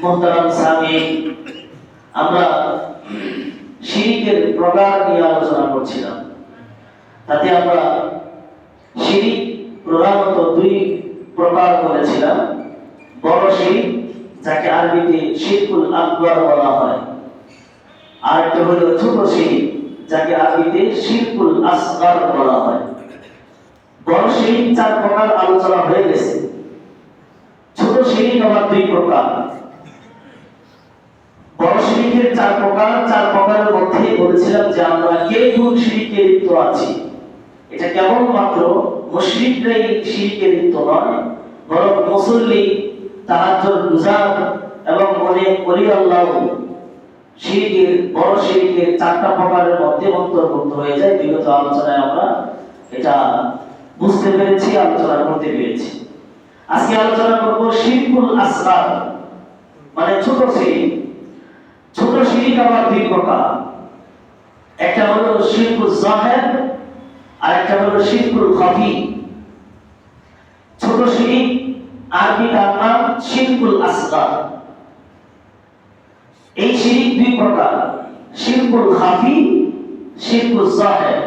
মুহতারাম সামিঈন, আমরা শিরকের প্রকার নিয়ে আলোচনা করছিলাম। তাতে আমরা শিরক প্রধানত দুই প্রকার বলেছিলাম। বড় শিরক, যাকে আরবিতে শিরকুল আকবার বলা হয়, আর একটা হলো ছোট শিরক, যাকে আরবিতে শিরকুল আসগার বলা হয়। বড় শিরক চার প্রকার আলোচনা হয়ে গেছে। ছোট শিরক আবার দুই প্রকার। বড় শিরকের চার প্রকারের মধ্যে বলেছিলাম যে আমরা কেউ শিরকে লিপ্ত আছি। এটা কেবলমাত্র মুশরিকরাই শিরকে লিপ্ত নয়, বরং মুসল্লি, তাহাজ্জুদ গুজার এবং অনেক ওলি আল্লাহ শিরকের বড় শিরকের চারটা প্রকারের মধ্যে অন্তর্ভুক্ত হয়ে যায়। বিগত আলোচনায় আমরা এটা বুঝতে পেরেছি, আলোচনা করতে পেরেছি। আজকে আলোচনা করব শিরকুল আসগার, মানে ছোট শিরক। ছোট শিরক আবার দুই প্রকার। একটা হলো শিরকুল যাহির আর একটা হলো শিরকুল খাফি। ছোট শিরক আরবি নাম শিরকুল আসগার। এই শিরক দুই প্রকার, শিরকুল খাফি, শিরকুল যাহির।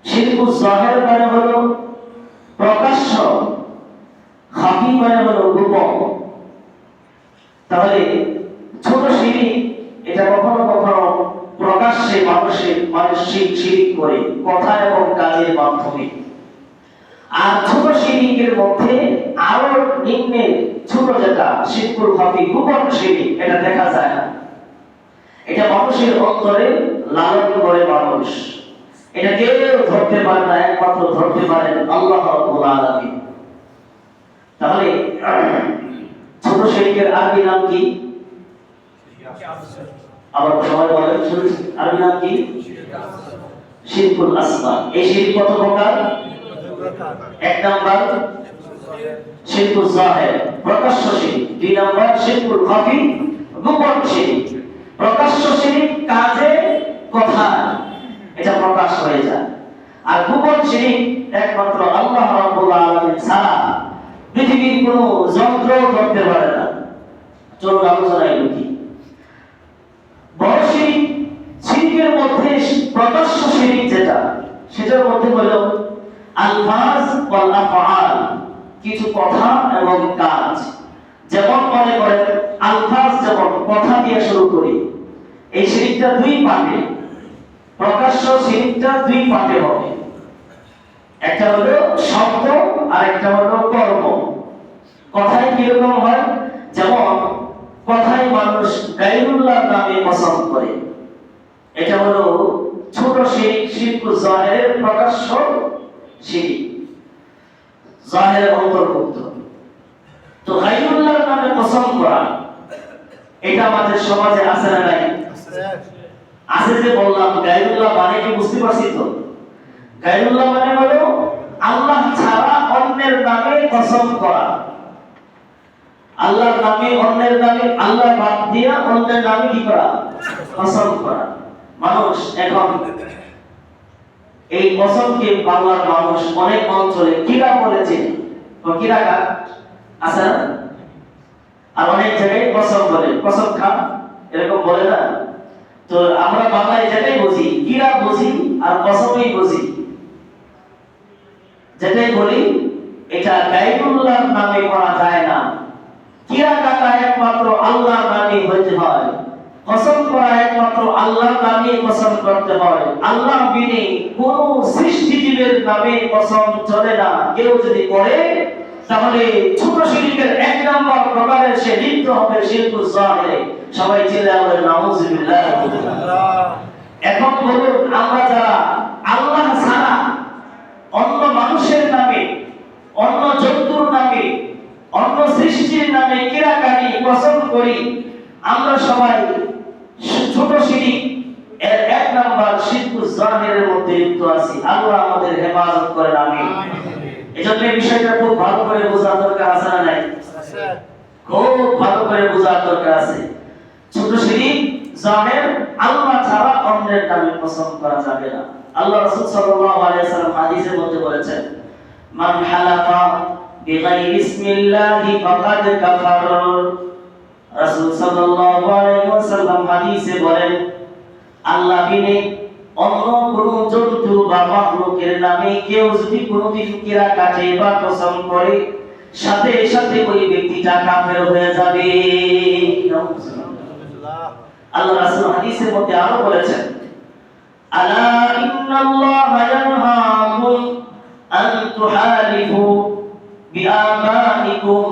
শিরকুল যাহির মানে হলো প্রকাশ্য, খাফি মানে হলো গোপন। তাহলে ছোট শিরক এটা কখনো কখনো প্রকাশ্যে মানুষ শিরক করে কথা এবং কাজের মাধ্যমে। আর ছোট শিরকের মধ্যে আরো নিম্নে ছোট যেটা শিরকুল খাফি, গোপন শিরক, এটা দেখা যায় না। এটা মানুষের অন্তরে লালন করে মানুষ। এটা কেউ ধরতে পারে না, একমাত্র ধরতে পারেন আল্লাহ রাব্বুল আলামিন। তাহলে ছোট শিরকের আরবি নাম কি? আবার সবাই বলেন, আরবি নাম কি? শিরকুল আসগার। এই শিরক কত প্রকার? এক নাম্বার শিরকুল যাহির, প্রকাশ্য শিরক। দুই নাম্বার শিরকুল খাফি, গোপন শিরক। প্রকাশ্য শিরক কাজে কথা, এটা প্রকাশ হয়ে যায়। আর গোপন শিরক একমাত্র আল্লাহ রাব্বুল আলামিন ছাড়া পৃথিবীর কোনো যন্ত্র করতে পারে না। চলুন আলোচনায় ঢুকি। বড় শিরক, শিরকের মধ্যে প্রকাশ্য শিরক যেটা, সেটার মধ্যে হলো আলফাজ ওয়াল আফআল, কিছু কথা এবং কাজ। যেমন মনে করেন আলফাজ, যেমন কথা দিয়ে শুরু করি, এই শিরকটা দুই পার্টে। প্রকাশ্য শিরকটা দুই পার্টে হবে। একটা হলো শব্দ আর একটা হলো কর্ম। কথায় কিরকম হয়? যেমন কথায় মানুষ গায়রুল্লাহর নামে কসম করে, এটা হলো ছোট শিরক, শিরকুল যাহিরের প্রকাশ্য শিরক, যাহিরের অন্তর্ভুক্ত। তো গায়রুল্লাহর নামে কসম করা, এটা আমাদের সমাজে আছে না নাই? আছে। যে বললাম গায়রুল্লাহ মানে কি বুঝতে পারছি তো? গায়রুল্লাহ মানে হলো আল্লাহ ছাড়া অন্যের নামে কসম করা। আল্লাহর নামে অন্যের নামে, আল্লাহ বাদ দিয়ে অন্যের নামে কি করা? কসম করা। মানুষ এখন এই কসমকে বাংলার মানুষ অনেক অঞ্চলে কিরা বলেছে, কিরা কাক আছে না? আর অনেক জায়গায় কসম বলে, কসম খা, এরকম বলে না? তো আমরা বাংলায় যেটাই বুঝি, কিরা বুঝি আর কসমই বুঝি। যেটাই বলি এটা গায়রুল্লাহর নামে করা যায় না। কিরা কাটা একমাত্র আল্লাহর নামে হইতে হয়। কসম করা একমাত্র আল্লাহর নামে কসম করতে হয়। আল্লাহ বিনে কোন সৃষ্টিজীবের নামে কসম চলে না। কেউ যদি করে তাহলে ছোট শিরকের এক নাম্বার প্রকারে সে লিপ্ত হবে শিরকুল যাহির। সবাই চিল্লায়ে বলেন নাউযুবিল্লাহ। এখন বলুন, আমরা যারা আল্লাহ ছাড়া অন্য মানুষের নামে, অন্য জন্তুর নামে, অন্য সৃষ্টির নামে কিরাকানি কসম করি, আমরা সবাই ছোট শিরক এর এক নাম্বার শিরকুল যাহিরের মধ্যে লিপ্ত আছি। আল্লাহ আমাদের হেফাজত করেন, আমিন। এজন্য এই বিষয়টা খুব ভালো করে বোঝা দরকার আছে না নাই? খুব ভালো করে বোঝা দরকার আছে। ছোট শিরক যাহির, আল্লাহ ছাড়া অন্যের নামে কসম করা যাবে না। আল্লাহ রাসূল সাল্লাল্লাহু আলাইহি ওয়াসাল্লাম হাদিসের মধ্যে বলেছেন, মান হালাফা বিগাইরি ইসমিল্লাহি ফাকাদ কাফার। হাদিসে বলেন আল্লাহ বিনে অন্য কোন জন্তু বা মাখলুকের নামে কেউ যদি কোনদিন কিরা কাটে বা কসম করে সাথে সাথে ওই ব্যক্তিটা কাফের হয়ে যাবে। আল্লাহ রাসূল হাদিসের মধ্যে আরো বলেছেন আলা ইন্নাল্লাহা ইয়ানহাকুম আন তুহালিফু বিআবাইকুম,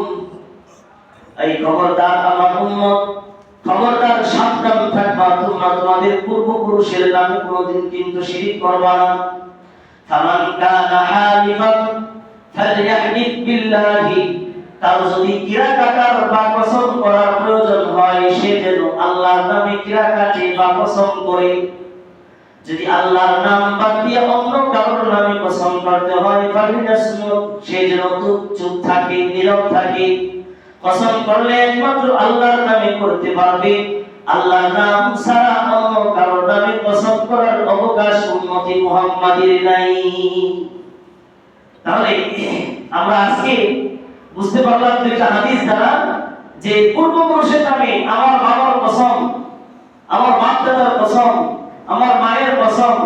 এই খবরদার আমার উম্মত, খবরদার সাবধান থাকবা, তোমরা তোমাদের পূর্বপুরুষের নামে কোনদিন কিন্তু শিরক করবা না। ফামান কানা হালিফান ফালইহলিফ বিল্লাহি, কারো যদি কিরা কাটার বা কসম করার প্রয়োজন হয় সে যেন আল্লাহর নামে কিরা কাটে বা কসম করে। যদি আল্লাহর নাম বাদ দিয়ে অন্য কারোর নামে কসম করতে হয় ফালিয়াসমুত, সে যেন চুপ থাকে, নীরব থাকে। কসম করলে একমাত্র আল্লাহর নামে করতে পারবে, আল্লাহর নাম ছাড়া অন্য কারোর নামে কসম করার অবকাশ উম্মতি মুহাম্মাদের নাই। তাহলে আমরা আজকে বুঝতে পারলাম দুইটা হাদিস দ্বারা যে পূর্বপুরুষের নামে আমার বাবার কসম, আমার বাপ দাদার কসম, আমার মায়ের কসম,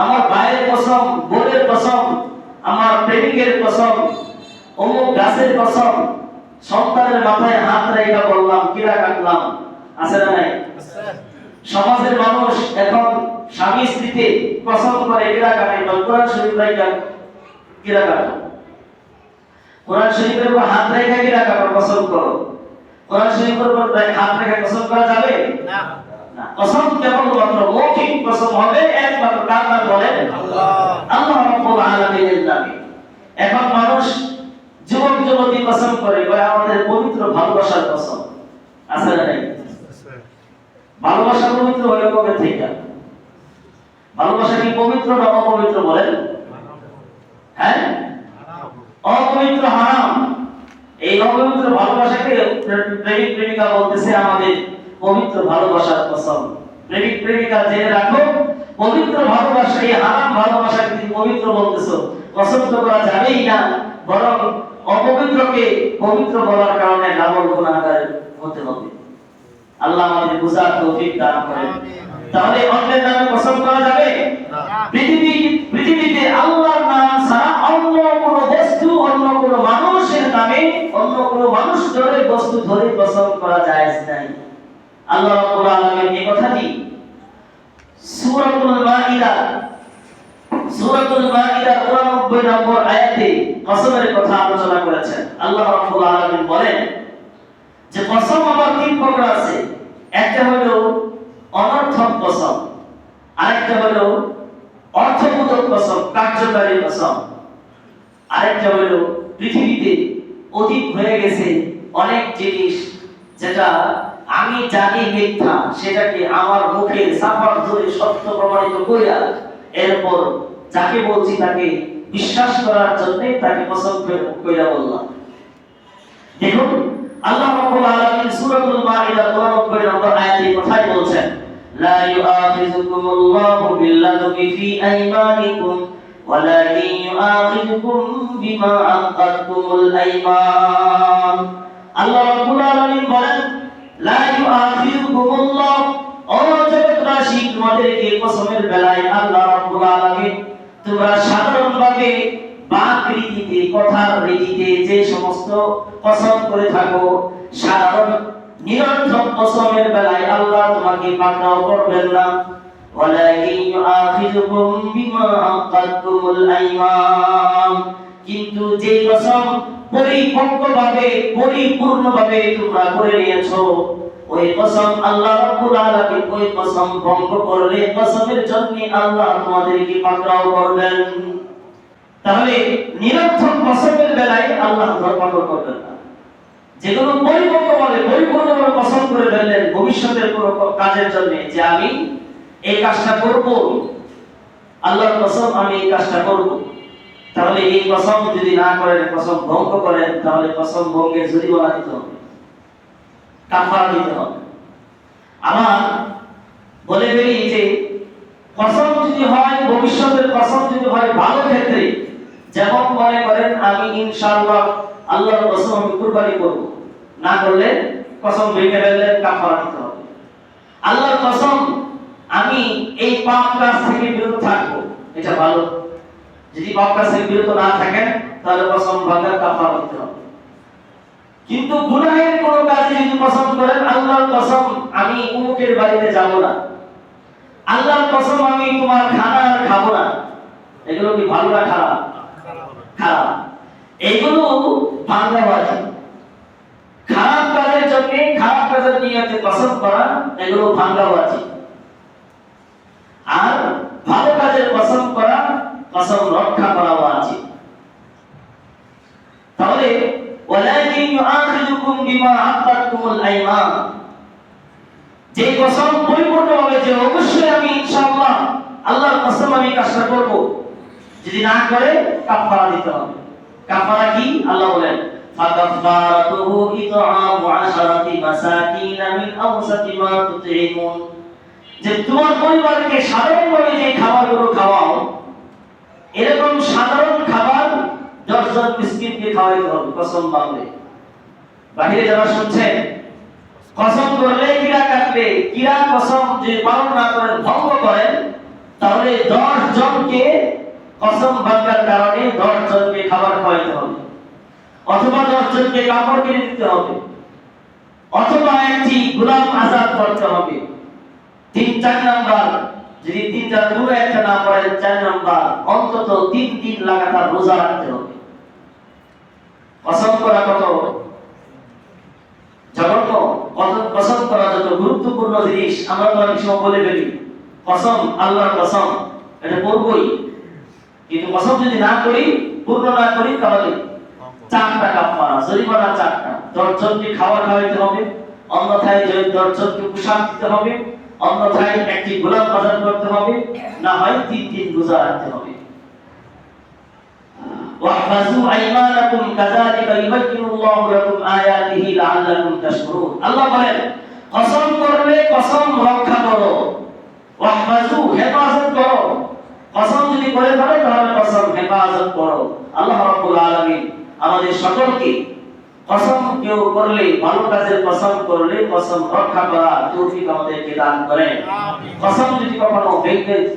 আমার ভাইয়ের কসম, বোনের কসম, আমার প্রেমিকের কসম, অমুক গাছের কসম, সন্তানের মাথায় হাত রেখে বললাম কিরা কাটলাম, আছে না নাই? সমাজের মানুষ এখন স্বামী স্ত্রীতে কসম করে কিরা কাটে, কোরআন শরীফ রাইখা কিরা কাটো, কোরআন শরীফের উপর হাত রেখে কিরা কাটো, কসম করো। কোরআন শরীফের উপর হাত রেখে কসম করা যাবে না। কসম কেবলমাত্র মৌখিক কসম হবে একমাত্র কার নাম বলেন? আল্লাহ রাব্বুল আলামিনের নামে। এখন মানুষ যুবক যুবতী কসম করে আমাদের পবিত্র ভালোবাসার কসম, আছে না নাই? ভালোবাসা পবিত্র হলো কবে থেকে? ভালোবাসা কি পবিত্র না অপবিত্র বলেন? হ্যাঁ, অপবিত্র, হারাম। এই অপবিত্র ভালোবাসাকে প্রেমিক প্রেমিকা বলতেছে আমাদের পবিত্র ভালোবাসার কসম। প্রেমিক প্রেমিকা জেনে রাখো, পবিত্র ভালোবাসা, এই হারাম ভালোবাসাকে তুমি পবিত্র বলতেছো, কসম তো করা যাবেই না, বরং অপবিত্রকে পবিত্র বলার কারণে লাভল গুনাহগার হতে হবে। আল্লাহ আমাদের বুঝার তৌফিক দান করেন। তাহলে অন্যের নামে কসম করা যাবে না। পৃথিবীতে আল্লাহর নাম ছাড়া অন্য কোনো বস্তু, অন্য কোনো মানুষের নামে, অন্য কোনো মানুষ ধরে বস্তু ধরে কসম করা জায়েজ নাই। আল্লাহ রাব্বুল আলামিন এই কথাটি সূরাতুল মাইদা 99 নম্বর আয়াতে কসমের কথা আলোচনা করেছেন। আল্লাহ রাব্বুল আলামিন বলেন যে কসম আমার তিন প্রকার আছে। একটা হলো অনর্থক কসম, আরেকটা হলো অর্থবোধক কসম, কার্যকারী কসম, আরেকটা হলো পৃথিবীতে অতীত হয়ে গেছে অনেক জিনিস যেটা আমি জানি মিথ্যা, সেটাকে আমার মুখে সাফার ধরে সত্য প্রমাণিত কইরা এরপর যাকে বলছি তাকে বিশ্বাস করার জন্য তাকে কসম কইরা বললাম। দেখুন আল্লাহ রাব্বুল আলামিন সূরাতুল মাইদা 99 নম্বর আয়াতে কথাই বলছেন, লা ইউআখিযুকুমুল্লাহু বিল্লাযি ফি আইমানিকুম ওয়ালাকিন ইউআখিযুকুম বিমা আকাদতুমুল আইমান। আল্লাহ রাব্বুল আলামিন বলেন লা ইউআখিযুকুমুল্লাহ, ও জগৎবাসী তোমাদেরকে কসমের বেলায় আল্লাহ রাব্বুল আলামিন তোমরা সাধারণভাবে বাক রীতিতে, কথার রীতিতে যে সমস্ত কসম করে থাকো, সাধারণ নিরর্থক কসমের বেলায় আল্লাহ তোমাকে পাকড়াও করবেন না। ওয়ালাকিন ইউআখিযুকুম বিমা আকাদতুমুল আইমান, কিন্তু যে কসম পরিপক্কভাবে, পরিপূর্ণভাবে তোমরা করে নিয়েছো, ওই কসম আল্লাহ রাব্বুল আলামিন ওই কসম ভঙ্গ করলে কসমের জন্য আল্লাহ তোমাদেরকে পাকড়াও করবেন। তাহলে নিরর্থক কসমের বেলায় আল্লাহ ধরপাকড় করবেন না। যেগুলো পরিপক্কভাবে, পরিপূর্ণভাবে কসম করে ফেললেন ভবিষ্যতের কোনো কাজের জন্য যে আমি এই কাজটা করব, আল্লাহর কসম আমি এই কাজটা করব, তাহলে এই কসম যদি না করেন, কসম ভঙ্গ করেন, তাহলে কসম ভঙ্গের জরিমানা দিতে হবে, কাফারা দিতে হবে। আমার বলে ফেলি যে কসম যদি হয়, ভবিষ্যতের কসম যদি হয় ভালো ক্ষেত্রে, যেমন মনে করেন আমি ইনশাআল্লাহ আল্লাহর কসম আমি কুরবানি করব, না করলে কসম ভেঙে ফেললে কাফারা দিতে হবে। আল্লাহর কসম আমি এই পাপ কাজ থেকে বিরত থাকবো, এটা ভালো। যদি পাপ কাজ থেকে বিরত না থাকেন তাহলে কসম ভাঙার কাফারা দিতে হবে। কিন্তু গুনাহের কোন কাজে যদি কসম করেন, আল্লাহর কসম আমি অমুকের বাড়িতে যাব না, আল্লাহর কসম আমি তোমার খানা আর খাবো না, এগুলো কি ভালো না খারাপ? খারাপ। এগুলো ভাঙাবাজি। খারাপ কাজের জন্য খারাপ কাজের নিয়তে কসম করা, এগুলো ভাঙাবাজি। আর ভালো কাজের কসম করা, কসম রক্ষা করা উচিত। তাহলে ওয়ালাকিন ইউআখিযুকুম বিমা আকাদতুমুল আইমান, যে কসম পরিপূর্ণভাবে যে অবশ্যই আমি ইনশাআল্লাহ আল্লাহর কসম আমি কাজটা করব, যদি না করে কাফারা দিতে হবে। কাফারা কি? আল্লাহ বলেন ফাকাফারাতুহু ইতআমু 10 মাসাকিন মিন আওসাতি মা তুতঈমুন, যে তোমার পরিবারকে সাধারণভাবে যে খাবারগুলো খাওয়াও, এরকম সাধারণ খাবার 10 জন মিসকিনকে খাওয়াইতে হবে কসম ভাঙলে। বাহিরে যারা শুনছেন, কসম করলে কিরা কাটবে, কিরা কসম যে পালন না করেন, ভঙ্গ করেন, তাহলে 10 জনকে কসম ভাঙার কারণে 10 জনকে খাবার খাওয়াইতে হবে, অথবা 10 জনকে কাপড় কিনে দিতে হবে, অথবা একটি গোলাম আজাদ করতে হবে। 3-4 নাম্বার, যদি 3-4 পুরো একটা না পড়েন, 4 নাম্বার অন্তত 3 দিন লাগাতার রোজা রাখতে হবে। কসম করা কত জঘন্য, কসম করা যত গুরুত্বপূর্ণ জিনিস আমরা তো অনেক সময় বলে ফেলি, কসম আল্লাহর কসম এটা করবই, কিন্তু কসম যদি না করি, পূর্ণ না করি, তাহলে 4টা কাফারা, জরিমানা 4টা। 10 জনকে খাবার খাওয়াইতে হবে, অন্যথায় 10 জনকে পোশাক দিতে হবে, অন্যথায় একটি গোলাম বাজার করতে হবে, না হয় 3 দিন রোজা রাখতে হবে। ওয়াহফাজু আইমানাকুম কাযালিকা ইউবাইয়িনুল্লাহু লাকুম আয়াতিহি লাআল্লাকুম তাশকুরুন। আল্লাহ বলেন কসম করলে কসম রক্ষা করো, ওয়াহফাজু হেফাজত করো, কসম যদি করে ফেলে তাহলে কসম হেফাজত করো। আল্লাহ রাব্বুল আলামিন আমাদের সকলকে কসম কেউ করলে, ভালো কাজের কসম করলে কসম রক্ষা করার তৌফিক আমাদেরকে দান করেন। কসম যদি কখনো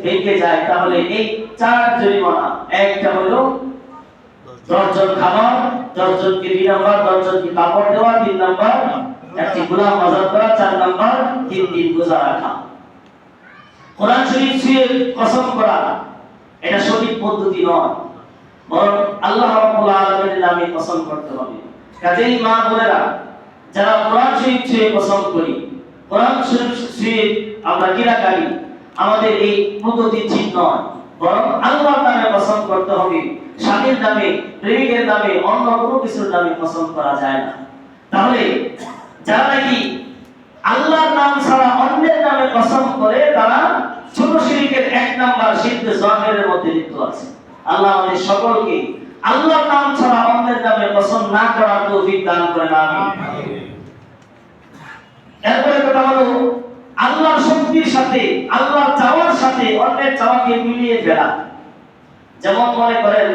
ভেঙে যায় তাহলে এই 4 জরিমানা, একটা হলো 10 জন খাবার, 10 জনকে 2 নাম্বার, 10 জনকে কাপড় দেওয়া, 3 নাম্বার একটি গোলাম আজাদ করা, 4 নাম্বার 3 দিন রোজা রাখা। কোরআন শরীফ ছুঁয়ে কসম করা এটা সঠিক পদ্ধতি নয়, বরং আল্লাহ রাব্বুল আলামিনের নামে কসম করতে হবে। কাজেই মা বোনেরা, যারা কোরআন শরীফ ছুঁয়ে কসম করি, কোরআন শরীফ ছুঁয়ে আমরা কিরাকারি, আমাদের এই পদ্ধতি ঠিক নয়, বরং আল্লাহর নামে কসম করতে হবে। স্বামীর নামে, প্রেমিকের নামে, অন্য কোনো কিছুর নামে কসম করা যায় না। তাহলে যারা নাকি আল্লাহর নাম ছাড়া অন্যের নামে কসম করে, তারা ছোট শিরকের 1 নাম্বার শিরকে জাহিরের মধ্যে লিপ্ত আছে। আল্লাহ আমাদের সকলকে আল্লাহর নাম ছাড়া অন্যের নামে কসম না করার তৌফিক দান করেন, আমিন। এরপরে কথা হলো আল্লাহর শক্তির সাথে, আল্লাহর চাওয়ার সাথে অন্যের চাওয়াকে মিলিয়ে ফেলা। যেমন মনে করেন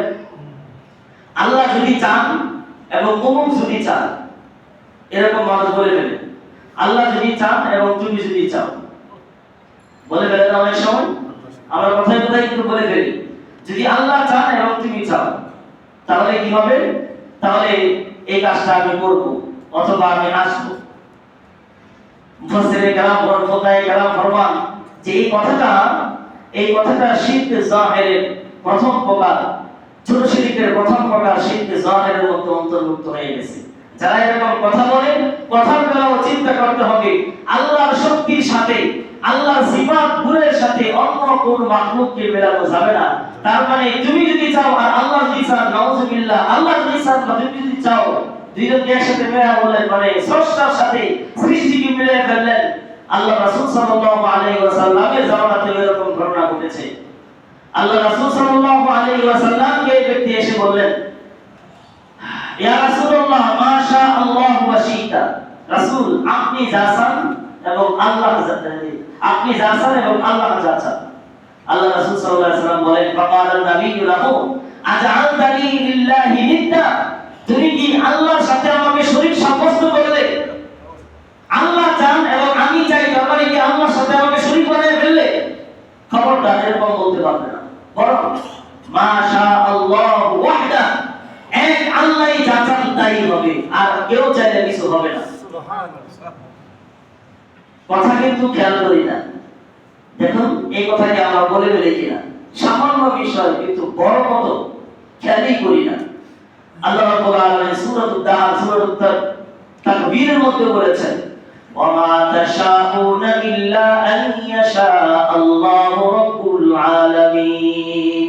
আল্লাহ যদি চান এবং অমুক যদি চান, এরকম মানুষ বলে ফেলে। আল্লাহ যদি চান এবং তুমি যদি চাও, বলে ফেলে না অনেক সময়। আমরা কথায় কথায় কিন্তু বলে ফেলি, যদি আল্লাহ চান এবং তুমি চাও তাহলে কি হবে? তাহলে এই কাজটা আমি করব, অথবা আমি আসবো। মুফাসসিরে কেরাম ফোকায়ে কেরাম ফরমান যে এই কথাটা শিরকে জাহিরের প্রথম প্রকার, ছোট শিরকের প্রথম প্রকার শিরকে জাহিরের মধ্যে অন্তর্ভুক্ত হয়ে গেছে। যারা এরকম কথা বলে, কথার বেলাও চিন্তা করতে হবে আল্লাহর শক্তির সাথে, আল্লাহর সিফাত গুণের সাথে অন্য কোন মাখলুককে মেলানো যাবে না। তার মানে তুমি যদি চাও আর আল্লাহ যদি চান, নাউযুবিল্লাহ, আল্লাহ যদি চান বা তুমি যদি চাও, দুইজনকে একসাথে মেলা বললেন, মানে স্রষ্টার সাথে সৃষ্টিকে মিলিয়ে ফেললেন। আল্লাহ রাসূল সাল্লাল্লাহু আলাইহি ওয়াসাল্লামের জামানাতে এরকম ঘটনা ঘটেছে। আল্লাহ রাসূল সাল্লাল্লাহু আলাইহি ওয়াসাল্লামকে এক ব্যক্তি এসে বললেন, ইয়া রাসূলুল্লাহ, মাশা আল্লাহু ওয়া শিতা। রাসূল, আপনি যা চান এবং আল্লাহ যা চান, আপনি যা চান এবং আল্লাহ যা চান। আল্লাহ রাসূল সাল্লাল্লাহু আলাইহি ওয়াসাল্লাম বলেন, ফাকালান নাবিয়্যু লাহু আজআলতানি লিল্লাহি নিদ্দা, তুমি কি আল্লাহর সাথে আমাকে শরীক সাব্যস্ত করলে? আল্লাহ চান এবং আমি চাই, তার মানে কি আল্লাহর সাথে আমাকে শরীক বানিয়ে ফেললে, খবরদার এরকম বলতে পারবে না। বরং মাশা আল্লাহ ওয়াহদা, এক আল্লাহই যা চান তাই হবে, আর কেউ চাইলে কিছু হবে না। কথা কিন্তু খেয়াল করি না, দেখুন এই কথাকে আমরা বলে ফেলি কিনা, সামান্য বিষয় কিন্তু বড় মতো খেয়ালই করি না। আল্লাহ রাব্বুল আলামিন সূরাতুদ দাহর সূরাতুত তাকবীরের মধ্যে বলেছেন, ওয়া মা তাশাউনা ইল্লা আন ইয়াশা আল্লাহু রাব্বুল আলামিন,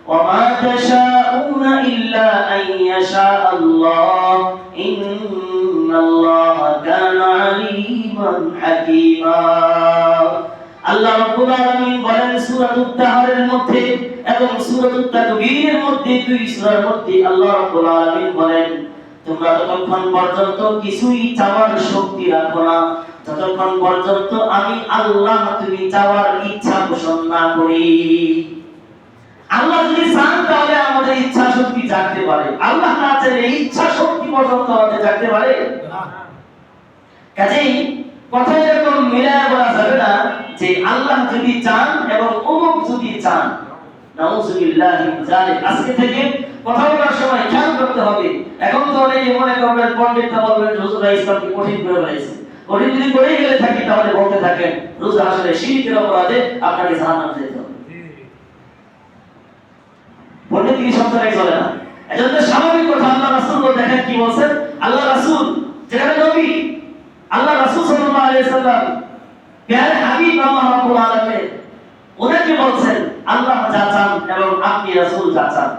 ওয়া মা তাশাউনা ইল্লা আন ইয়াশা আল্লাহ ইন্নাল্লাহা কানা আলীমান হাকীমা। আল্লাহ রাব্বুল আলামিন বলেন সূরাতুত তাহরের মধ্যে এবং সূরাতুত তাকবীরের মধ্যে, দুই সূরার মধ্যে আল্লাহ রাব্বুল আলামিন বলেন, তোমরা যতক্ষণ পর্যন্ত কিছুই চাওয়ার শক্তি রাখো না, ততক্ষণ পর্যন্ত আমি আল্লাহ তুমি চাওয়ার ইচ্ছা পোষণ না করি। আল্লাহ যদি চান তাহলে আমাদের ইচ্ছা শক্তি জাগতে পারে, আল্লাহ না চাইলে ইচ্ছা শক্তি পর্যন্ত আমাদের জাগতে পারে না। কাজেই কথা এরকম মিলায় বলা যাবে না যে আল্লাহ যদি চান এবং অমুক যদি চান, নাউযুবিল্লাহি মিন যালিক। আজকে থেকে কথা বলার সময় খেয়াল করতে হবে। এখন তো অনেকে মনে করবেন, পণ্ডিতরা বলবেন হুজুর ইসলামকে কঠিন করে ফেলেছে, কঠিন যদি করে গেলে থাকি তাহলে বলতে থাকেন হুজুর আসলে শিরকের অপরাধে আপনাকে জাহান্নামে যেতে হবে। পণ্ডিত কি শব্দটাই চলে না, এজন্য স্বাভাবিক কথা। আল্লাহ রাসূল দেখেন কি বলছেন, আল্লাহ রাসূল যেখানে নবী, আল্লাহ রাসূল সাল্লাল্লাহু আলাইহি সাল্লাম প্যারে হাবিব আল্লাহ রাব্বুল আলামিন ওনাকে বলছেন আল্লাহ যা চান এবং আপনি রাসূল যা চান।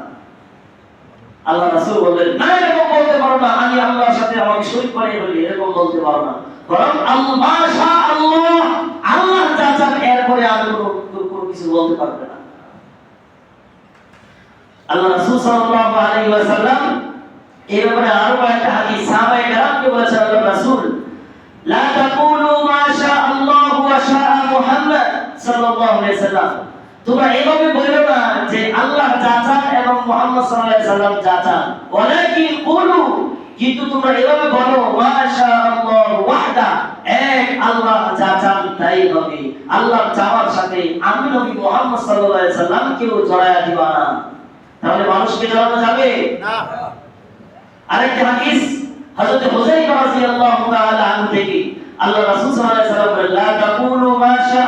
আল্লাহ রাসূল বললেন, না এরকম বলতে পারো না, আমি আল্লাহর সাথে আমাকে শরীক বানিয়ে ফেলি, এরকম বলতে পারো না। বরং আল্লাহ মাশা আল্লাহ, আল্লাহ যা চান এরপরে আর কোনো কিছু বলতে পারবে না। আল্লাহ রাসূল সাল্লাল্লাহু আলাইহি ওয়াসাল্লাম এর উপরে আরো একটা হাদিস সাহাবায়ে কেরামকে বলেছেন আল্লাহ রাসূল, লা তাকুলু মা শা আল্লাহু ওয়া শা মুহাম্মদ সাল্লাল্লাহু আলাইহি ওয়াসাল্লাম, তোমরা এভাবে বলো না যে আল্লাহ যা চান এবং মুহাম্মদ সাল্লাল্লাহু আলাইহি ওয়াসাল্লাম যা চান, ওয়ালাকিন কুলু, কিন্তু তোমরা এভাবে বলো মা শা আল্লাহু ওয়াহদা, এক আল্লাহ যা চান তাই হবে। আল্লাহ চাওয়ার সাথে আমি নবী মুহাম্মদ সাল্লাল্লাহু আলাইহি ওয়াসাল্লাম কেউ জড়ায়া দিবা না, তাহলে মানুষকে জড়ানো যাবে না। আরেকটা হাদিস হযরত হুযায়ফা রাদিয়াল্লাহু তাআলা আনহু থেকে আল্লাহ রাসূল সাল্লাল্লাহু আলাইহি ওয়াসাল্লাম বলেন, লা তাকুলু মা শা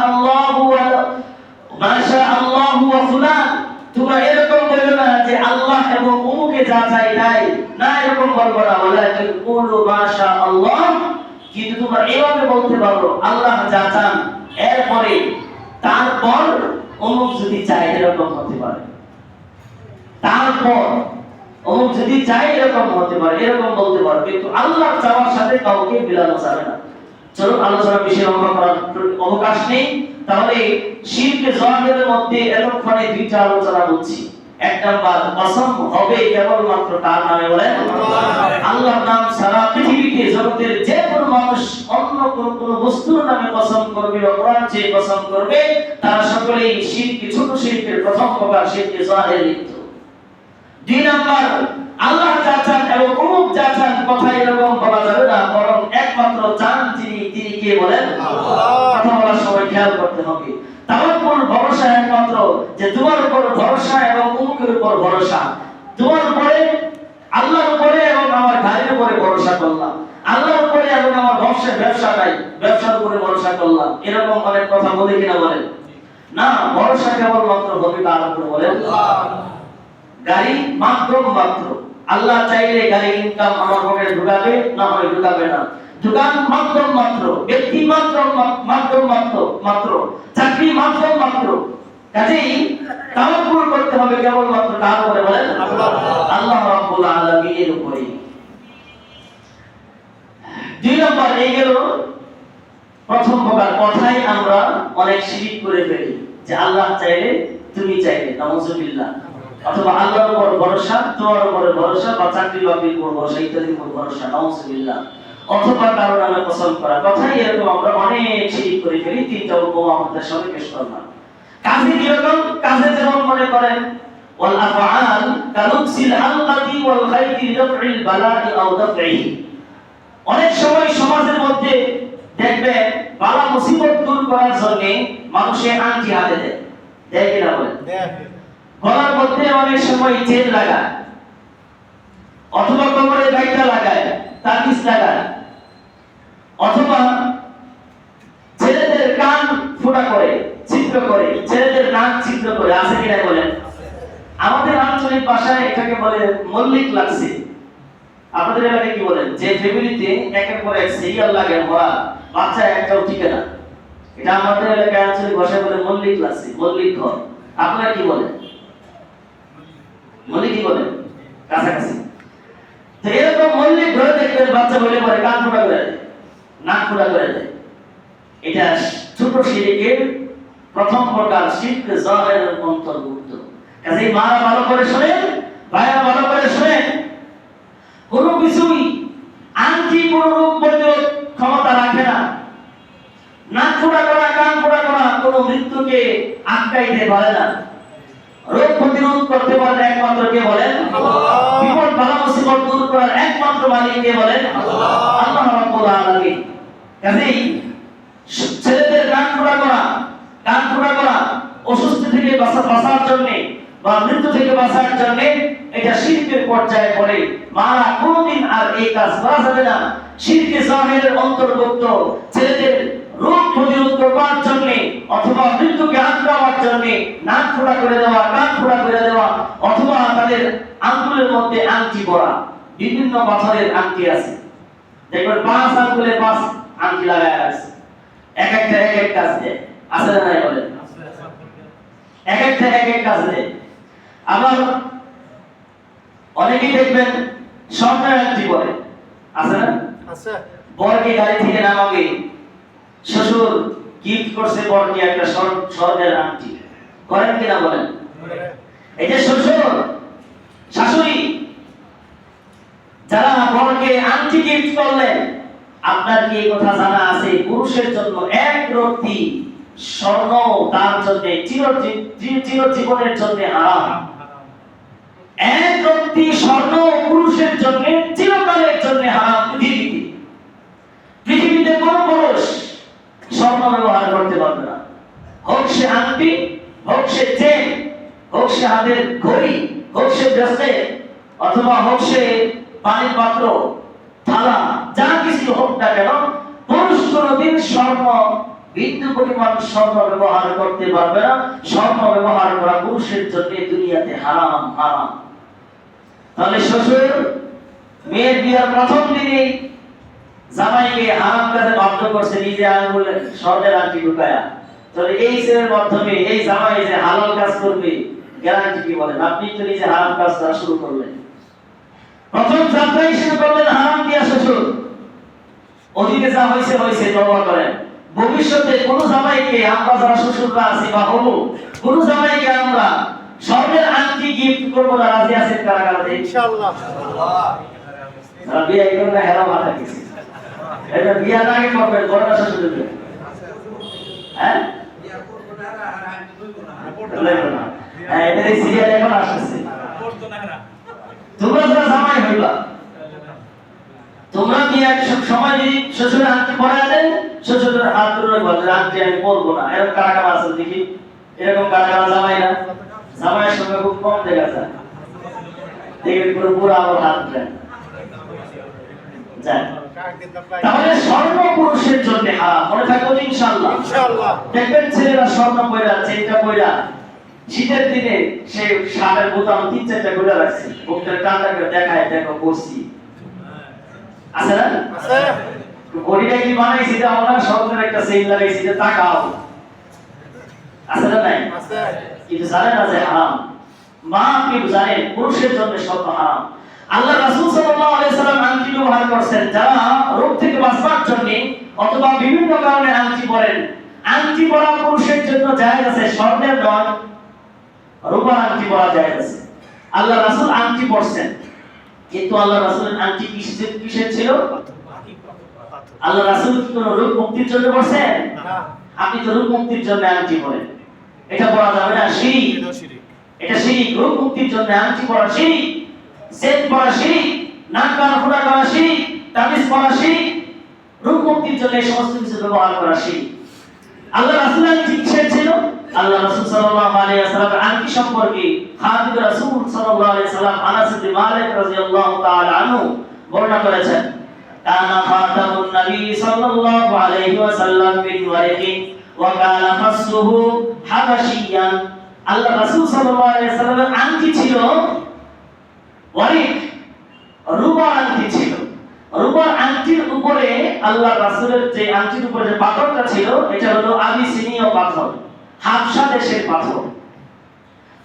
আল্লাহু ওয়া ফুলান, তোমরা এরকম বলো না যে আল্লাহ এবং অমুকে যা চাই তাই, না এরকম বলবো না, ওয়ালাকিন কুলু মা শা আল্লাহ, কিন্তু তোমরা এভাবে বলতে পারো আল্লাহ যা চান এরপরে তারপর অমুক যদি চাই, এরকম হতে পারে, তারপর অমুক যদি চাই এরকম হতে পারে, এরকম বলতে পারো, কিন্তু আল্লাহ চাওয়ার সাথে কাউকে মিলানো যাবে না। চলুন আলোচনা বিষয়ে অবকাশ নেই, তাহলে শিরকে জাহিরের মধ্যে এতক্ষণে দুইটা আলোচনা করছি। এক নাম্বার, কসম হবে কেবলমাত্র তার নামে, বলেন আল্লাহর নাম সারা পৃথিবীতে জগতের যে কোনো মানুষ অন্য কোন বস্তুর নামে কসম করবে বা কোরআন যে কসম করবে, তারা সকলেই শিরকে, ছোট শিরকের প্রথম প্রকার শিরকে জাহির লিপ্ত। দুই নাম্বার, আল্লাহ যা চান এবং অমুক যা চান, কথা এরকম বলা যাবে না, বরং একমাত্র চান যিনি, তিনি কে বলেন আল্লাহ। কথা বলার সময় খেয়াল করতে হবে, তাওয়াক্কুল ভরসা একমাত্র যে তোমার উপর ভরসা এবং অমুকের উপর ভরসা, তোমার উপরে, আল্লাহর উপরে এবং আমার গাড়ির উপরে ভরসা করলাম, আল্লাহর উপরে এবং আমার ব্যবসাটাই, ব্যবসার উপরে ভরসা করলাম, এরকম অনেক কথা বলে কিনা বলেন না। ভরসা কেবলমাত্র হবে কার উপর, বলেন আল্লাহ। গাড়ি মাধ্যম মাত্র, আল্লাহ চাইলে গাড়ি ইনকাম আমার পকেটে ঢুকাবে, না হয় ঢুকাবে না। দোকান মাধ্যম মাত্র, ব্যক্তি মাধ্যম মাত্র, চাকরি মাধ্যম মাত্র। কাজেই তাওয়াক্কুল করতে হবে কেবলমাত্র কার উপরে, বলেন আল্লাহ রাব্বুল আলামিনের উপরে। দুই নম্বর এই গেল প্রথম প্রকার, কথাই আমরা অনেক শিরিক করে ফেলি যে আল্লাহ চাইলে তুমি চাইলে, নাউযুবিল্লাহ, অথবা আল্লাহর উপর ভরসা, তোমার উপরে ভরসা, বা চাকরি বাকরির উপর ভরসা, ইত্যাদির উপর ভরসা, নাউযুবিল্লাহ, অথবা কারো নামে কসম করা, কথাই এরকম আমরা অনেক শিরিক করে ফেলি। তিনটা উপমা আমাদের সামনে পেশ করলাম। কাজে কিরকম, কাজে যেমন মনে করেন ওয়াল আফআল কালুকসিল হালকাতি ওয়াল খাইতি লিদাফইল বালা'i আও দাফইহি, অনেক সময় সমাজের মধ্যে দেখবেন বালা মুসিবত দূর করার জন্য মানুষে আংটি হাতে দেয়, দেয় কিনা বলেন? গলার মধ্যে অনেক সময় চেন লাগায়, অথবা কোমরে গাইটা লাগায়, তাবিজ লাগায়, অথবা ছেলেদের কান ফোঁটা করে, ছিদ্র করে, ছেলেদের নাক ছিদ্র করে, আছে কিনা বলেন? আমাদের আঞ্চলিক ভাষায় এটাকে বলে মল্লিক লাগছে। আপনাদের এলাকায় কি বলেন? যে ফ্যামিলিতে একের পর এক সিরিয়াল লাগে মরা, বাচ্চা একটাও টিকে না, এটা আমাদের এলাকায় আঞ্চলিক ভাষায় বলে মল্লিক লাগছে, মল্লিক ঘর। আপনারা কি বলেন? মল্লিক কি বলেন? কাছাকাছি। তো এরকম মল্লিক ঘরে দেখবেন বাচ্চা বলে পরে কান ফোঁটা করে দেয়, নাক ফোঁটা করে দেয়। এটা ছোট শিরকের প্রথম প্রকার, শিরক যাহিরের অন্তর্ভুক্ত। কাজেই মারা ভালো করে শুনেন, ভাইরা ভালো করে শুনেন, কোনো কিছুই আংটি কোন রূপ প্রতিরোধ ক্ষমতা রাখে না। নাক ফোঁটা করা, কান ফোঁটা করা কোনো মৃত্যুকে আটকাইতে পারে না। রোগ প্রতিরোধ করতে পারেন একমাত্র কে বলেন? আল্লাহ। বিপদ বালা মুসিবত দূর করার একমাত্র মালিক কে বলেন? আল্লাহ, আল্লাহ রাব্বুল আলামিন। কাজেই ছেলেদের কান ফোঁটা করা অসুস্থ থেকে বাঁচার জন্য বা মৃত্যু থেকে বাঁচার জন্য এটা শিরকের পর্যায়ে পড়ে। মারা কোনদিন আর এই কাজ করা যাবে না। শিরকে যাহিরের অন্তর্ভুক্ত। ছেলেদের রোগ প্রতিরোধ করবার জন্য অথবা মৃত্যুকে আটকাবার জন্য নাক ফোঁটা করে দেওয়া, কান ফোঁটা করে দেওয়া, অথবা তাদের আঙ্গুলের মধ্যে আংটি পরা। বিভিন্ন পাথরের আংটি আছে, দেখবেন 5 আঙ্গুলে 5 আংটি লাগায় আছে, এক একটা এক এক কাজ দেয়, আছে না নাই বলেন? এক একটা এক এক কাজ দেয়। আবার অনেকেই দেখবেন স্বর্ণের আংটি পরে, আছে না? আছে। বরকে গাড়ি থেকে নামাবে, শ্বশুর গিফট করছে বরকে একটা স্বর্ণের আংটি, করেন কিনা বলেন? এই যে শ্বশুর শাশুড়ি যারা বরকে আংটি গিফট করলেন, আপনার কি এই কথা জানা আছে পুরুষের জন্য এক রত্তি স্বর্ণ তার জন্য চিরজীবনের জন্য হারাম? এক রত্তি স্বর্ণ পুরুষের জন্য চিরকালের জন্য হারাম। পৃথিবীতে কোন পুরুষ স্বর্ণ ব্যবহার করতে পারবে না, হোক সে আংটি, হোক সে চেন, হোক সে হাতের ঘড়ি, হোক সে ব্রেসলেট, অথবা হোক সে পানির পাত্র, থালা, যা কিছু হোক না কেন, পুরুষ কোনদিন স্বর্ণ বিন্দু পরিমাণ স্বর্ণ ব্যবহার করতে পারবে না। স্বর্ণ ব্যবহার করা পুরুষের জন্য দুনিয়াতে হারাম, হারাম। তাহলে শ্বশুর মেয়ের বিয়ার প্রথম দিনে জামাইকে হারাম কাজে বাধ্য করছে, নিজে আঙ্গুলে স্বর্ণের আংটি ঢুকায়া। তাহলে এই ছেলের মাধ্যমে এই জামাই যে হালাল কাজ করবে, গ্যারান্টি কি বলেন? আপনি তো নিজে হারাম কাজ শুরু করলেন, প্রথম যাত্রাই শুরু করলেন হারাম দিয়া শ্বশুর। ওদিকে যা হয়েছে হয়েছে, তওবা করেন। ভবিষ্যতে কোন জামাইকে আমরা যারা শ্বশুররা আছি বা হবো, কোন জামাইকে আমরা স্বর্ণের আংটি গিফট করবো না। রাজি আছেন কারা কারা? ইনশাআল্লাহ। যারা বিয়ে করবেন না হেরা মাথা কিছু, এটা বিয়ে না আগে করবেন, বড় না শ্বশুর? হ্যাঁ, বিয়ে করবো না আর আংটি করবো না, হ্যাঁ, এটা সিরিয়াল এখন আসছে। তোমরা যারা জামাই হইবা, তোমরা কি এক সময় যদি শ্বশুরের আংটি পরায় দেন, শ্বশুরের হাত ধরে বলেন আংটি আমি পরবো না, এরকম কারা কারা আছে দেখি? এরকম কারা কারা জামাই না? জামাইয়ের সঙ্গে খুব কম দেখা যায়, দেখবেন পুরো পুরো আবার হাত দেন। তাহলে স্বর্ণ পুরুষের জন্য হারাম, মনে থাকবে ইনশাআল্লাহ। ইনশাআল্লাহ দেখবেন ছেলেরা স্বর্ণ পয়রা, চেনটা পয়রা, শীতের দিনে সে শার্টের বোতাম 3-4টা খুলে রাখছে, বুকটার টানটা করে দেখায়, দেখো পরছি, আছে না? আছে। ঘড়িটা কি বানাইছি এটা আমরা স্বর্ণের একটা চেইন লাগাইছি, এটা তাকাও, আছে না নাই? আছে। কিন্তু জানেন না যে হারাম? মা আপনি জানেন পুরুষের জন্য স্বর্ণ হারাম। আল্লাহ রাসূল সাল্লাল্লাহু আলাইহি সাল্লাম আংটি ব্যবহার করছেন, যারা রোগ থেকে বাঁচবার জন্য অথবা বিভিন্ন কারণে আংটি পরেন। আংটি পরা পুরুষের জন্য জায়েজ আছে, স্বর্ণের নয়, রূপার আংটি পরা জায়েজ আছে। আল্লাহ রাসূল আংটি পরছেন, কিন্তু আল্লাহ রাসূলের আংটি কিসের ছিল? আল্লাহ রাসূল কি কোনো রোগ মুক্তির জন্য পরছেন? না। আপনি তো রোগ মুক্তির জন্য আংটি পরেন, এটা পরা যাবে না, শিরক। এটা শিরক, রোগ মুক্তির জন্য আংটি পরা শিরক, চেন পরা শিরক, নাক কান ফোঁটা করা শিরক, তাবিজ পরা শিরক, রোগ মুক্তির জন্য এই সমস্ত কিছু ব্যবহার করা শিরক। আল্লাহ রাসূল আংটি কিসের ছিল? আল্লাহ রাসূল সাল্লাল্লাহু আলাইহি ওয়াসাল্লাম আংটি সম্পর্কে খাদিম রাসূল সাল্লাল্লাহু আলাইহি ওয়াসাল্লাম আনাস ইবনে মালিক রাদিয়াল্লাহু তাআলা আনহু বর্ণনা করেছেন, কানা খাতামুন নবী সাল্লাল্লাহু আলাইহি ওয়াসাল্লাম মিন ওয়ারিকিন ওয়া কানা ফাসুহু হাবাশিয়ান। আল্লাহ রাসূল সাল্লাল্লাহু আলাইহি ওয়াসাল্লামের আংটি ছিল ওয়ারিক, রূপার আংটি ছিল। রূপার আংটির উপরে আল্লাহ রাসূলের যে আংটির উপরে যে পাথরটা ছিল এটা হলো আবিসিনীয় পাথর, হাবশা দেশের পাথর।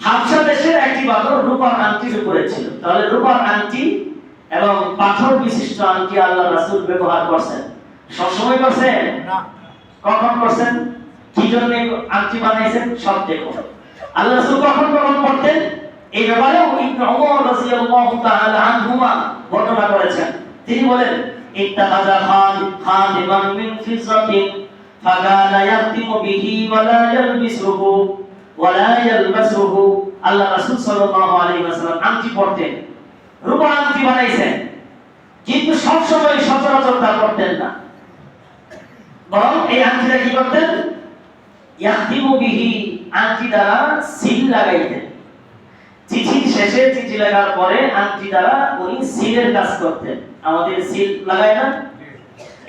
হাবশা দেশের একটি পাথর রূপার আংটির উপরে ছিল। তাহলে রূপার আংটি এবং পাথর বিশিষ্ট আংটি আল্লাহ রাসূল ব্যবহার করছেন। সব সময় করছেন না, কখন করছেন, কি জন্য আংটি বানাইছেন সব দেখুন। আল্লাহ রাসূল কখন কখন করতেন এই ব্যাপারেও ইবনে ওমর রাদিয়াল্লাহু তাআলা আনহুমা বর্ণনা করেছেন। তিনি বলেন, ইত্তাখাযা খাদিমান মিন ফিজ্জাতিন ফাকানা ইয়াতিমু বিহি ওয়া লা ইয়ালবিসুহু ওয়া লা ইয়ালবাসুহু। আল্লাহ রাসূল সাল্লাল্লাহু আলাইহি ওয়াসাল্লাম আংটি পরতেন, রূপার আংটি বানাইছেন, কিন্তু সব সময় সচরাচর তা করতেন না, বরং এই আংটিটা কি করতেন, ইয়াতিমু বিহি, আংটি দ্বারা সিল লাগাইতেন। চিঠির শেষে চিঠি লাগার পরে আংটি দ্বারা উনি সিলের কাজ করতেন। আমাদের সিল লাগায় না,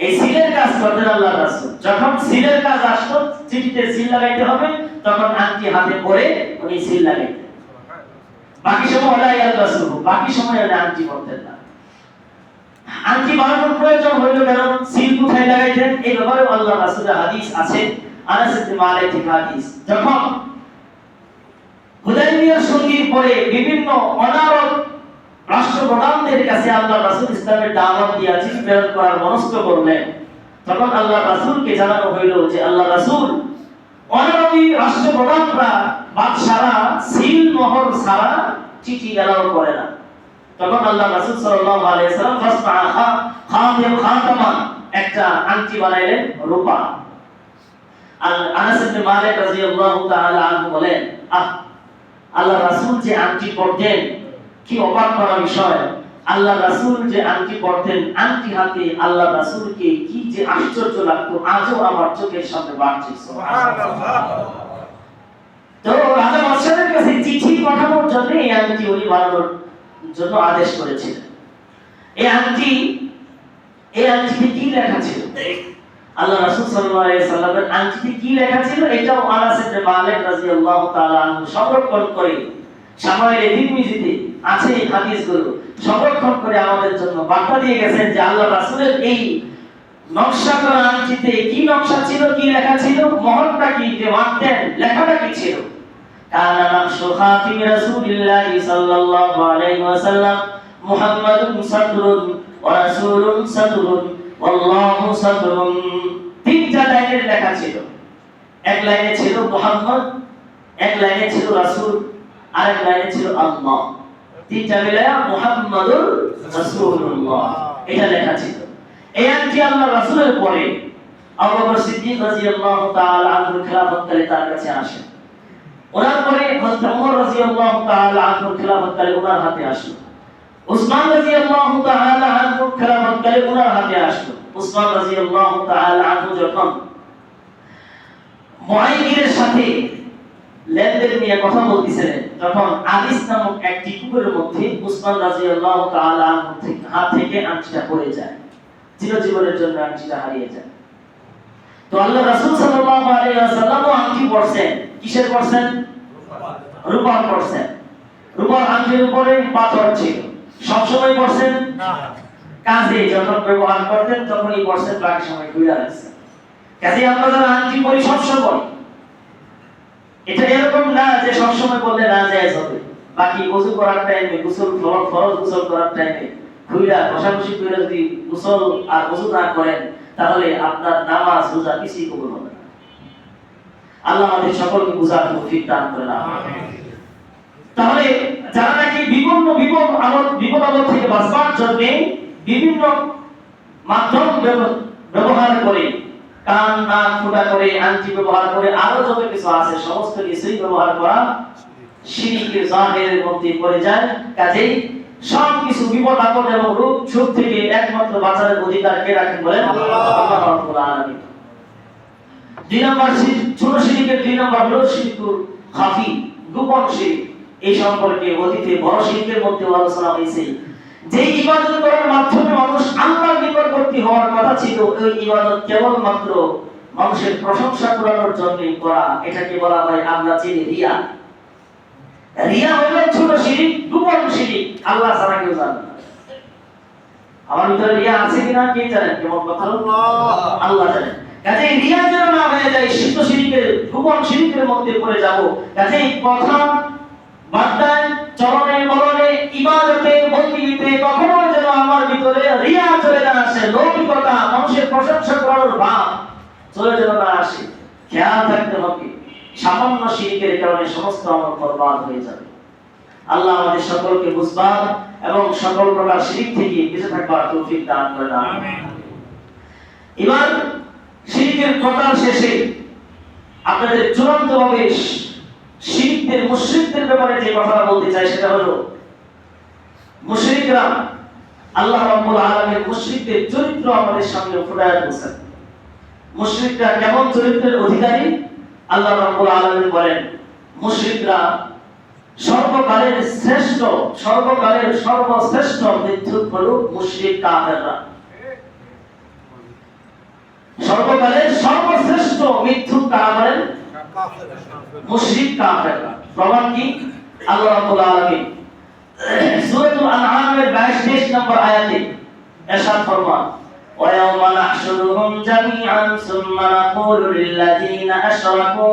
এই সিলের কাজ করতেন আল্লাহ রাসূল। যখন সিলের কাজ আসতো, চিঠিতে সিল লাগাইতে হবে, তখন আংটি হাতে পরে উনি সিল লাগাইতেন। বাকি সময় ওলা ইয়ালবাসু, বাকি সময় উনি আংটি পরতেন না। আংটি বানানোর প্রয়োজন হইল কেন, সিল কোথায় লাগাইতেন এই ব্যাপারে আল্লাহ রাসূলের হাদিস আছে। আনাস ইবনে মালিক থেকে হাদিস, যখন হুদায়বিয়ার সন্ধির পরে বিভিন্ন অনারব রাষ্ট্রপ্রধানদের কাছে আল্লাহ রাসূল ইসলামের দাওয়াত দিয়া চিঠি প্রেরণ করার মনস্থ করলেন, তখন আল্লাহ রাসূলকে জানানো হইল যে আল্লাহ রাসূল, অনারবী রাষ্ট্রপ্রধানরা বাদশারা সিল মোহর ছাড়া চিঠি এলাও করে না। তখন আল্লাহ রাসূল সাল্লাল্লাহু আলাইহি ওয়াসাল্লাম ফাসফা খাতামান, একটা আংটি বানাইলেন রূপা। আনাস ইবনে মালিক রাদিয়াল্লাহু তাআলা আনহু বলেন, আল্লাহ রাসূল যে আংটি পরতেন, কি অবাক করা বিষয়, আল্লাহ রাসূল যে আংটি পরতেন, আংটি হাতে আল্লাহ রাসূলকে কি যে আশ্চর্য লাগতো, আজও আমার চোখের সামনে বাড়ছে। সুবহানাল্লাহ। তো রাজা বাদশাহের কাছে চিঠি পাঠানোর জন্য এই আংটি উনি বানানোর জন্য আদেশ করেছিলেন। এই আংটিতে কি লেখা ছিল, আল্লাহ রাসূল সাল্লাল্লাহু আলাইহি ওয়াসাল্লামের আংটিতে কি লেখা ছিল, এটাও আনাস ইবনে মালিক রাদিয়াল্লাহু তাআলা আনহু সংরক্ষণ করে শামাইলে তিরমিজিতে আছে এই হাদিসগুলো সংরক্ষণ করে আমাদের জন্য বার্তা দিয়ে গেছেন যে আল্লাহ রাসূলের এই নকশা করা আংটিতে কি নকশা ছিল, কি লেখা ছিল, মোহরটা কি যে মানতেন, লেখাটা কি ছিল। কানা নাকশু খাতিম রাসূলিল্লাহ সাল্লাল্লাহু আলাইহি ওয়াসাল্লাম মুহাম্মাদুন সাদরুন ওয়া রাসূলুন সাদরুন আল্লাহু সাদরুন। তিনটা লাইনের লেখা ছিল, এক লাইনে ছিল মুহাম্মদ, এক লাইনে ছিল রাসূল, আর এক লাইনে ছিল আল্লাহ। তিনটা মিলে মুহাম্মাদুর রাসূলুল্লাহ এটা লেখা ছিল। এই আংটি আল্লাহ রাসূলের পরে আবু বকর সিদ্দিক রাদিয়াল্লাহু তাআলা আনহু খেলাফতকালে তার কাছে আসেন। ওনার পরে হযরত ওমর রাদিয়াল্লাহু তাআলা আনহু খেলাফতকালে ওনার হাতে আসলো। উসমান রাদিয়াল্লাহু তাআলা আনহু খেলাফতকালে ওনার হাতে আসলো। উসমান রাদিয়াল্লাহু তাআলা আনহু যখন মুআইয়িনের সাথে লেনদেন নিয়ে কথা বলতেছিলেন, তখন আদিস নামক একটি কুকুরের মধ্যে উসমান রাদিয়াল্লাহু তাআলা আনহু হাত থেকে আংটিটা পড়ে যায়, চিরজীবনের জন্য আংটিটা হারিয়ে যায়। তো আল্লাহ রাসূল সাল্লাল্লাহু আলাইহি ওয়াসাল্লাম আংটি পরছেন, কিসের পরছেন, রূপার পরছেন। রূপার আংটির উপরে পাথর ছিল, সব সময় পরছেন না, কাজে যখন ব্যবহার করতেন তখনই পরছেন, বাকি সময় ঘুরে রাখছেন। কাজে আমরা যারা আংটি পরি সব সময়, এটা এরকম না যে সব সময় বললে না যায় হবে, বাকি ওযু করার টাইমে, গোসল ফরজ গোসল করার টাইমে ঘুরা বসাবসি করে যদি গোসল আর ওযু না করেন তাহলে আপনার নামাজ রোজা কিছুই কবুল হবে না। আল্লাহ আমাদের সকলকে বুঝার তৌফিক দান করেন, আমিন। তাহলে যারা নাকি বিপদ আপদ থেকে বাঁচবার জন্য বিভিন্ন মাধ্যম ব্যবহার করে, কান নাক ফুটা করে, আংটি ব্যবহার করে, আরো যত কিছু আছে সমস্ত কিছুই ব্যবহার করা শিরকের জাহেরের মধ্যে পড়ে যায়। কাজেই সব কিছু বিপদ আপদ এবং রোগ শোক থেকে একমাত্র বাঁচার অধিকার কে রাখেন বলেন? আল্লাহ রাব্বুল আলামিন। দুই নম্বর ছোট শিরকের দুই নম্বর হলো শিরকুল খাফি, গোপন শিরক। এই সম্পর্কে অতীতে বড় শিরকের মধ্যে আলোচনা হয়েছে। যে ইবাদত করার মাধ্যমে মানুষ আল্লাহর নিকটবর্তী হওয়ার কথা ছিল, ওই ইবাদত কেবলমাত্র মানুষের প্রশংসা করানোর জন্যই করা, এটাকে বলা হয় আমরা চিনি রিয়া। রিয়া হলো ছোট শিরক, গোপন শিরক, আল্লাহ ছাড়া কেউ জানে না। আমার ভিতরে রিয়া আছে কিনা কে জানেন? কেমন কথা? আল্লাহ জানেন। কাজে রিয়া যেন না হয়ে যায় ছোট শিরকের, গোপন শিরকের মধ্যে পড়ে যাব। কাজে কথা বার্তায়, চরণে, বলনে, ইবাদতে, বন্দিতে কখনো যেন আমার ভিতরে রিয়া চলে না আসে, লৌকিকতা, মানুষের প্রশংসা করার ভাব চলে যেন না আসে। খেয়াল থাকতে হবে, সামান্য শিরকের কারণে সমস্ত আমল বরবাদ হয়ে যাবে। আল্লাহ আমাদের সকলকে বুঝবার এবং সকল প্রকার শিরক থেকে বেঁচে থাকবার তৌফিক দান করেন, আমিন। এবার শিরকের প্রকার শেষে আপনাদের চূড়ান্তভাবে শিরকদের, মুশরিকদের ব্যাপারে যে কথাটা বলতে চাই সেটা হলো, মুশরিকরা আল্লাহ রাব্বুল আলামিন মুশরিকদের চরিত্র আমাদের সামনে ফুটায় তুলছেন। মুশরিকরা কেমন চরিত্রের অধিকারী? আল্লাহ রাব্বুল আলামিন বলেন, মুশরিকরা সর্বকালের শ্রেষ্ঠ, সর্বকালের সর্বশ্রেষ্ঠ মিথ্যুক হলো মুশরিক কাফেররা। সর্বকালের সর্বশ্রেষ্ঠ মিথ্যুক কারা বলেন? মুশরিক কাফেররা। প্রমাণ কি? আল্লাহ রাব্বুল আলামিন সূরাতুল আনআমের 22 নম্বর আয়াতে ইরশাদ ফরমান, ওয়া ইয়াওমা নাহশুরুহুম জামিআন সুম্মা নাকুলু লিল্লাযীনা আশরাকু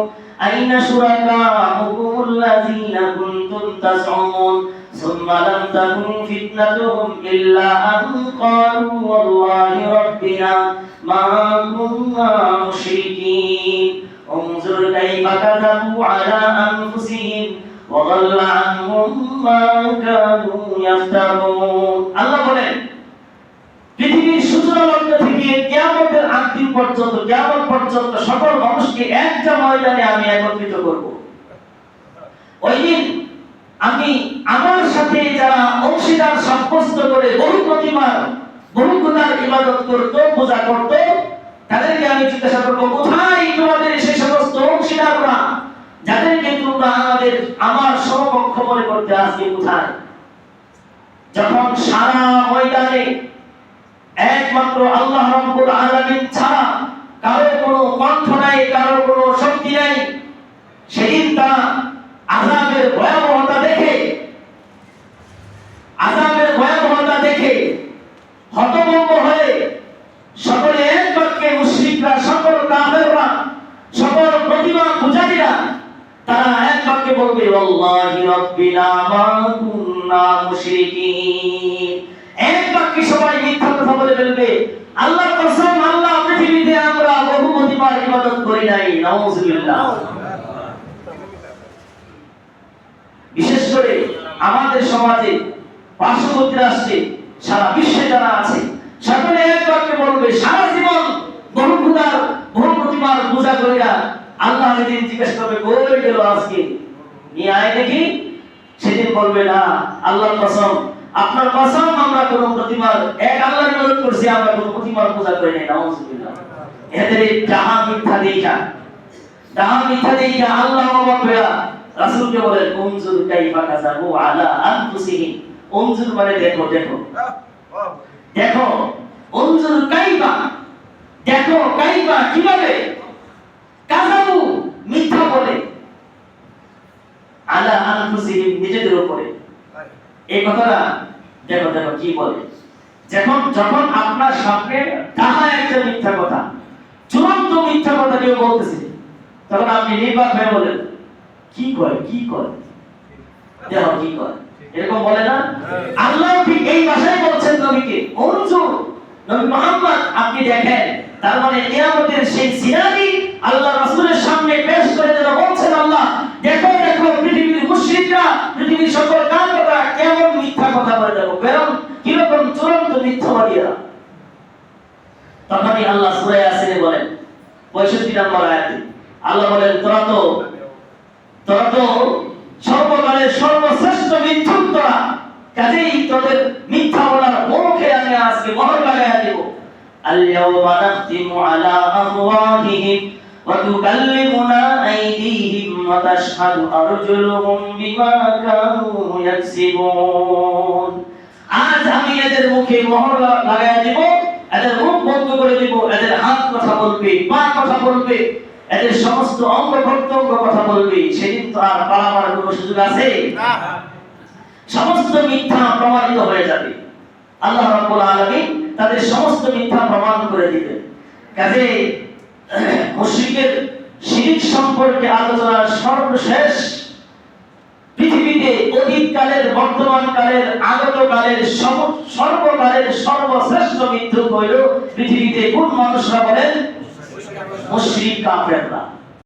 আইনা শুরাকাউকুমুল্লাযীনা কুনতুম তাযউমুন সুম্মা লাম তাকুন ফিতনাতুহুম ইল্লা আন ক্বালু ওয়াল্লাহি রাব্বিনা মা কুন্না মুশরিকিন انظر كيف كذبوا على أنفسهم وضل عنهم ما كانوا يفترون। আল্লাহ বলেন, পৃথিবীর সূচনা লগ্ন থেকে কিয়ামতের আগ পর্যন্ত, কিয়ামত পর্যন্ত সকল মানুষকে একটা ময়দানে আমি একত্রিত করব। ওই দিন আমি আমার সাথে যারা অংশীদার সাব্যস্ত করে বহু প্রতিমার, বহু খোদার ইবাদত করত, পূজা করত, তাদেরকে আমি জিজ্ঞাসা করব, কোথায় তোমাদের সেই সমস্ত অংশীদাররা যাদেরকে তোমরা আমার সমকক্ষ মনে করতে, আজকে কোথায়? যখন সারা ময়দানে একমাত্র আল্লাহ রাব্বুল আলামিন ছাড়া কারো কোনো কণ্ঠ নাই, কারো কোনো শক্তি নাই, সেদিন তারা আযাবের ভয়াবহতা দেখে, আযাবের ভয়াবহতা দেখে হতভম্ব হয়ে সকলে এক বাক্যে, মুশরিকরা, সকল কাফেররা, সকল প্রতিমা পূজারীরা, তারা এক বাক্যে বলবে, ওয়াল্লাহি রাব্বিনা মা কুন্না মুশরিকিন। এক বাক্যে সবাই মিথ্যা কথা বলে ফেলবে, আল্লাহর কসম, আল্লাহ, পৃথিবীতে আমরা বহু প্রতিমার ইবাদত করি নাই। নাউযুবিল্লাহ। বিশেষ করে আমাদের সমাজে, পার্শ্ববর্তী রাষ্ট্রে, সারা বিশ্বে যারা আছে, সকলে এক বাক্যে বলবে, সারা জীবন বহু খোদার, বহু প্রতিমার পূজা করিয়া আল্লাহ যেদিন জিজ্ঞেস করবে, কই গেল আজকে, নিয়ে আয় দেখি, সেদিন বলবে, না, আল্লাহর কসম, আপনার কসম, আমরা কোন প্রতিমার, এক আল্লাহর ইবাদত করছি, আমরা কোন প্রতিমার পূজা করি নাই। নাউযুবিল্লাহ। এদের ডাহা মিথ্যা দেখা, ডাহা মিথ্যা দেখা আল্লাহ অবাক হইয়া রাসূলকে বলেন, উনজুর কাইফা কাযাবু আলা আনফুসিহিম। উনজুর মানে দেখো, দেখো, দেখো, উনজুর কাইফা, দেখো, কাইফা কিভাবে, কাযাবু মিথ্যা বলে, আলা আনফুসিহিম নিজেদের উপরে। এই কথাটা দেখো, দেখো কি বলে। যখন আপনার সামনে ডাহা একটা মিথ্যা কথা, চূড়ান্ত মিথ্যা কথা কেউ বলতেছে, তখন আপনি নির্বাক হয়ে বলেন, কি করে, কি করে, দেখো কি করে, এরকম বলে না? আল্লাহ ঠিক এই ভাষায় বলছেন নবীকে, উনজুর, নবী মুহাম্মদ, আপনি দেখেন। তার মানে কিয়ামতের সেই সিনারি আল্লাহ রাসূলের সামনে পেশ করে যেন বলছেন, আল্লাহ দেখো, দেখো, পৃথিবীর মুশরিকরা, পৃথিবীর সকল কাফেররা কেমন মিথ্যা কথা বলে, দেখো কিরকম চূড়ান্ত মিথ্যাবাদীরা। তখনই আল্লাহ সূরা ইয়াসিনে বলেন 65 নম্বর আয়াতে, আল্লাহ বলেন, তোরা তো সর্বকালের সর্বশ্রেষ্ঠ মিথ্যুক তোরা, কাজেই তোদের মিথ্যা বলার মুখে আমি আজকে মোহর লাগাইয়া দেব। আল-ইয়াওমা নাখতিমু আলা আফওয়াহিহিম ওয়া তুকাল্লিমুনা আইদিহিম ওয়া তাশহাদু আরজুলুহুম বিমা কানু ইয়াকসিবুন। আজ আমি এদের মুখে মোহর লাগায়া দিব, এদের মুখ বন্ধ করে দিব, এদের হাত কথা বলবে, পা কথা বলবে, এদের সমস্ত অঙ্গ প্রত্যঙ্গ কথা বলবে। সেদিন তো আর পালাবার কোনো সুযোগ আছে না, সমস্ত মিথ্যা প্রমাণিত হয়ে যাবে। আল্লাহ রাব্বুল আলামিন তাদের সমস্ত মিথ্যা প্রমাণ করে দিবেন। কাজে মুশরিকের শিরক সম্পর্কে আলোচনার সর্বশেষ, পৃথিবীতে অতীতকালের, বর্তমানকালের, আগতকালের, সর্বকালের সর্বশ্রেষ্ঠ মিথ্যুক হইল পৃথিবীতে কোন মানুষরা বলেন? মুশরিক কাফেররা।